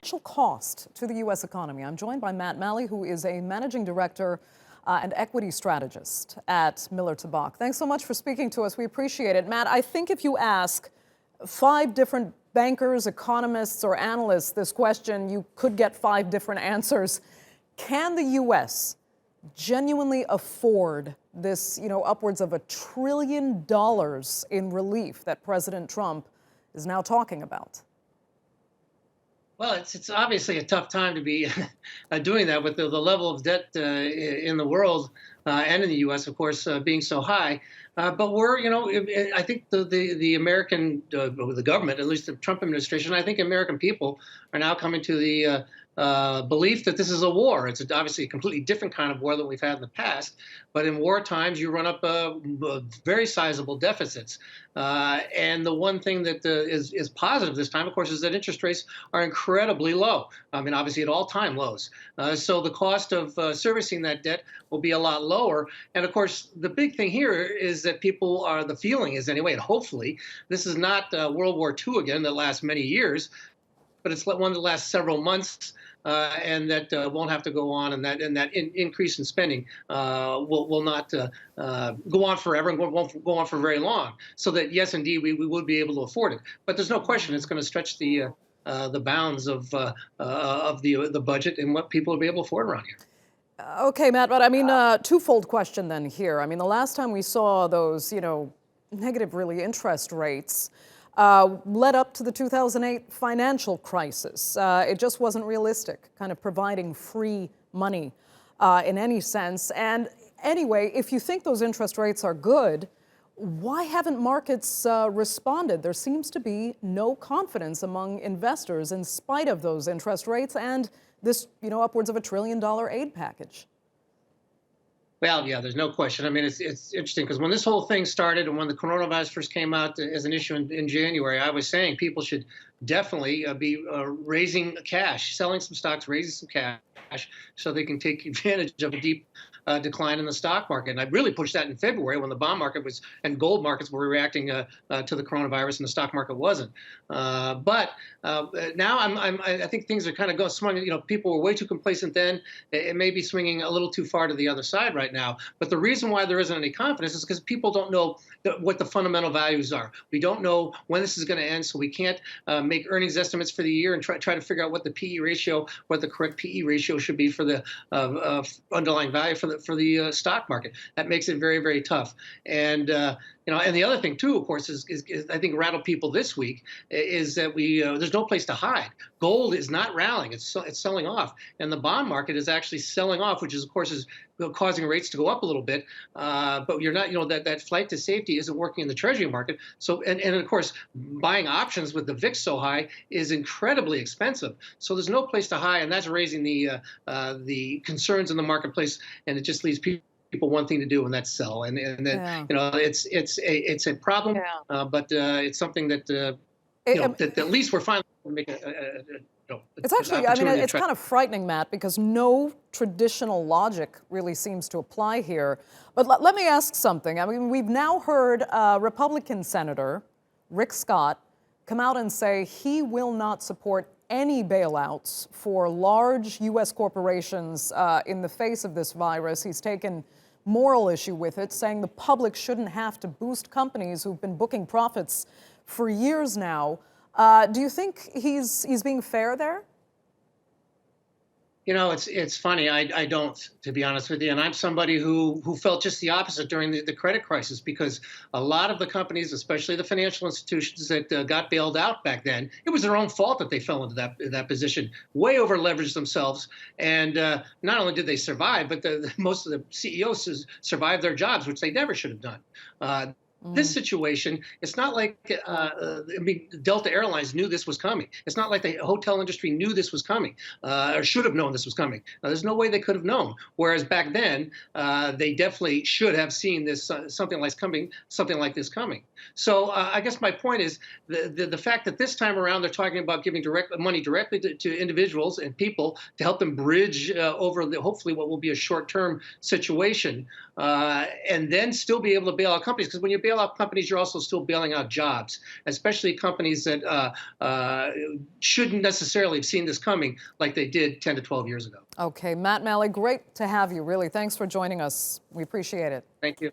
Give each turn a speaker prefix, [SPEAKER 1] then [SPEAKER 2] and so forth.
[SPEAKER 1] financial cost to the U.S. economy. I'm joined by Matt Maley, who is a managing director and equity strategist at Miller Tabak. Thanks so much for speaking to us. We appreciate it. Matt, I think if you ask 5 different bankers, economists, or analysts this question, you could get 5 different answers. Can the U.S. genuinely afford this, upwards of $1 trillion in relief that President Trump is now talking about?
[SPEAKER 2] Well, it's obviously a tough time to be doing that with the level of debt in the world and in the U.S., of course, being so high. But I think the American, the government, at least the Trump administration, I think American people are now coming to the belief that this is a war. It's obviously a completely different kind of war than we've had in the past. But in war times, you run up very sizable deficits. And the one thing that is positive this time, of course, is that interest rates are incredibly low. I mean, obviously at all-time lows. So the cost of servicing that debt will be a lot lower. And of course, the big thing here is that the feeling is anyway, and hopefully, this is not World War II again that lasts many years, but it's one that lasts several months. And that won't have to go on, and that increase in spending will not go on forever and won't go on for very long. So that yes, indeed, we would be able to afford it. But there's no question it's going to stretch the bounds of the budget and what people will be able to afford around here.
[SPEAKER 1] Okay, Matt, but I mean, twofold question then here. I mean, the last time we saw those, negative really interest rates led up to the 2008 financial crisis. It just wasn't realistic, kind of providing free money in any sense. And anyway, if you think those interest rates are good, why haven't markets responded? There seems to be no confidence among investors in spite of those interest rates and this, upwards of $1 trillion aid package.
[SPEAKER 2] Well, yeah, there's no question. I mean, it's interesting because when this whole thing started and when the coronavirus first came out as an issue in January, I was saying people should definitely be raising cash, selling some stocks, raising some cash so they can take advantage of a deep decline in the stock market. And I really pushed that in February when the bond market and gold markets were reacting to the coronavirus and the stock market wasn't. But now I think things are kind of swinging. People were way too complacent then. It may be swinging a little too far to the other side right now. But the reason why there isn't any confidence is because people don't know what the fundamental values are. We don't know when this is going to end, so we can't make earnings estimates for the year and try to figure out what the PE ratio, what the correct PE ratio should be for the underlying value for the stock market. That makes it very, very tough. And and the other thing too, of course, is I think rattled people this week is that there's no place to hide. Gold is not rallying; it's selling off, and the bond market is actually selling off, which is of course is causing rates to go up a little bit. But you're not, that flight to safety isn't working in the Treasury market. So and of course, buying options with the VIX so high is incredibly expensive. So there's no place to hide, and that's raising the concerns in the marketplace, and it just leaves people one thing to do, and that's sell. And then it's a problem, but it's something that that at least we're finally going to make
[SPEAKER 1] it's actually, I mean, it's kind of frightening, Matt, because no traditional logic really seems to apply here. But let me ask something. I mean, we've now heard Republican Senator Rick Scott come out and say he will not support any bailouts for large U.S. corporations in the face of this virus. He's taken moral issue with it, saying the public shouldn't have to boost companies who've been booking profits for years now. Do you think he's being fair there?
[SPEAKER 2] It's funny. I don't, to be honest with you. And I'm somebody who felt just the opposite during the credit crisis, because a lot of the companies, especially the financial institutions that got bailed out back then, it was their own fault that they fell into that position, way over leveraged themselves. And not only did they survive, but most of the CEOs survived their jobs, which they never should have done. This situation, it's not like Delta Airlines knew this was coming. It's not like the hotel industry knew this was coming or should have known this was coming. There's no way they could have known. Whereas back then, they definitely should have seen this something like this coming. So I guess my point is the fact that this time around they're talking about giving money directly to individuals and people to help them bridge over hopefully what will be a short-term situation, and then still be able to bail out companies. Because when you bail bail out companies, you're also still bailing out jobs, especially companies that shouldn't necessarily have seen this coming like they did 10 to 12 years ago.
[SPEAKER 1] Okay, Matt Maley, great to have you, really. Thanks for joining us. We appreciate it.
[SPEAKER 2] Thank you.